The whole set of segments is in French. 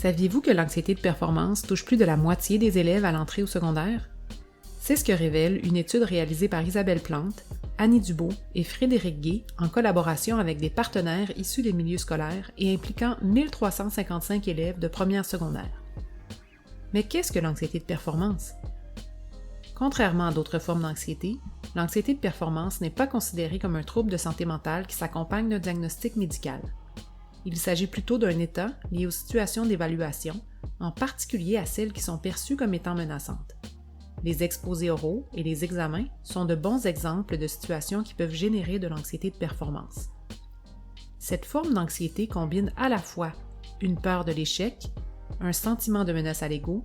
Saviez-vous que l'anxiété de performance touche plus de la moitié des élèves à l'entrée au secondaire? C'est ce que révèle une étude réalisée par Isabelle Plante, Annie Dubois et Frédéric Gay en collaboration avec des partenaires issus des milieux scolaires et impliquant 1355 élèves de première secondaire. Mais qu'est-ce que l'anxiété de performance? Contrairement à d'autres formes d'anxiété, l'anxiété de performance n'est pas considérée comme un trouble de santé mentale qui s'accompagne d'un diagnostic médical. Il s'agit plutôt d'un état lié aux situations d'évaluation, en particulier à celles qui sont perçues comme étant menaçantes. Les exposés oraux et les examens sont de bons exemples de situations qui peuvent générer de l'anxiété de performance. Cette forme d'anxiété combine à la fois une peur de l'échec, un sentiment de menace à l'ego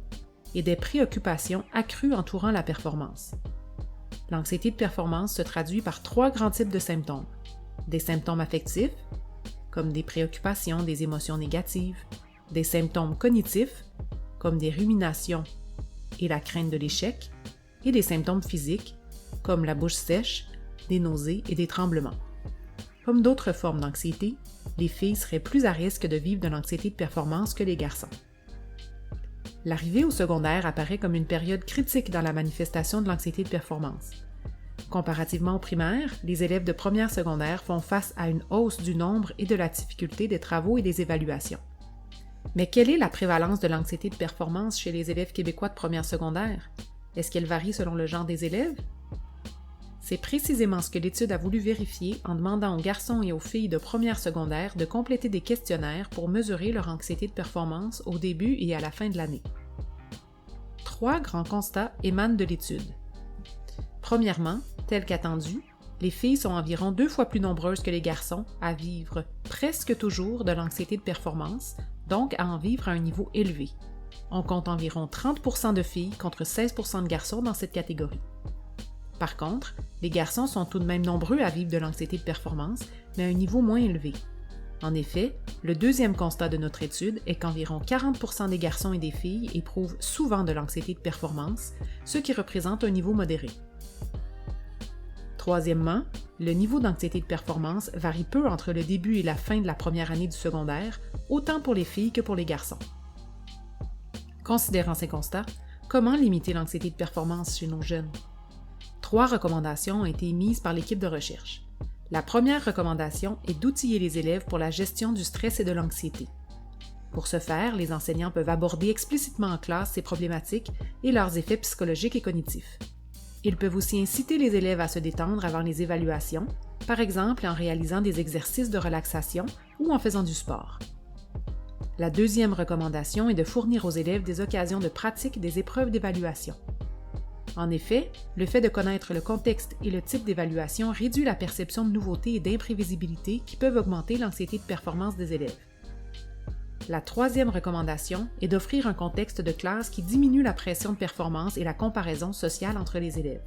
et des préoccupations accrues entourant la performance. L'anxiété de performance se traduit par 3 grands types de symptômes. Des symptômes affectifs, comme des préoccupations, des émotions négatives, des symptômes cognitifs, comme des ruminations et la crainte de l'échec, et des symptômes physiques, comme la bouche sèche, des nausées et des tremblements. Comme d'autres formes d'anxiété, les filles seraient plus à risque de vivre de l'anxiété de performance que les garçons. L'arrivée au secondaire apparaît comme une période critique dans la manifestation de l'anxiété de performance. Comparativement au primaire, les élèves de première secondaire font face à une hausse du nombre et de la difficulté des travaux et des évaluations. Mais quelle est la prévalence de l'anxiété de performance chez les élèves québécois de première secondaire? Est-ce qu'elle varie selon le genre des élèves? C'est précisément ce que l'étude a voulu vérifier en demandant aux garçons et aux filles de première secondaire de compléter des questionnaires pour mesurer leur anxiété de performance au début et à la fin de l'année. 3 grands constats émanent de l'étude. Premièrement, tel qu'attendu, les filles sont environ 2 fois plus nombreuses que les garçons à vivre presque toujours de l'anxiété de performance, donc à en vivre à un niveau élevé. On compte environ 30% de filles contre 16% de garçons dans cette catégorie. Par contre, les garçons sont tout de même nombreux à vivre de l'anxiété de performance, mais à un niveau moins élevé. En effet, le deuxième constat de notre étude est qu'environ 40% des garçons et des filles éprouvent souvent de l'anxiété de performance, ce qui représente un niveau modéré. Troisièmement, le niveau d'anxiété de performance varie peu entre le début et la fin de la première année du secondaire, autant pour les filles que pour les garçons. Considérant ces constats, comment limiter l'anxiété de performance chez nos jeunes? 3 recommandations ont été émises par l'équipe de recherche. La première recommandation est d'outiller les élèves pour la gestion du stress et de l'anxiété. Pour ce faire, les enseignants peuvent aborder explicitement en classe ces problématiques et leurs effets psychologiques et cognitifs. Ils peuvent aussi inciter les élèves à se détendre avant les évaluations, par exemple en réalisant des exercices de relaxation ou en faisant du sport. La deuxième recommandation est de fournir aux élèves des occasions de pratique des épreuves d'évaluation. En effet, le fait de connaître le contexte et le type d'évaluation réduit la perception de nouveauté et d'imprévisibilité qui peuvent augmenter l'anxiété de performance des élèves. La troisième recommandation est d'offrir un contexte de classe qui diminue la pression de performance et la comparaison sociale entre les élèves.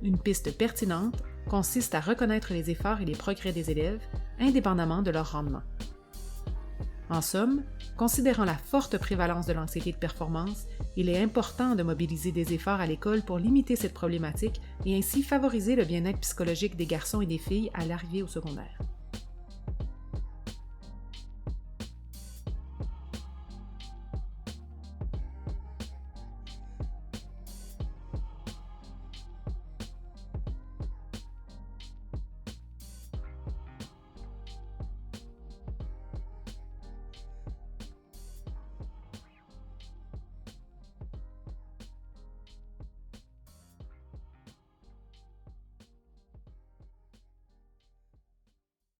Une piste pertinente consiste à reconnaître les efforts et les progrès des élèves, indépendamment de leur rendement. En somme, considérant la forte prévalence de l'anxiété de performance, il est important de mobiliser des efforts à l'école pour limiter cette problématique et ainsi favoriser le bien-être psychologique des garçons et des filles à l'arrivée au secondaire.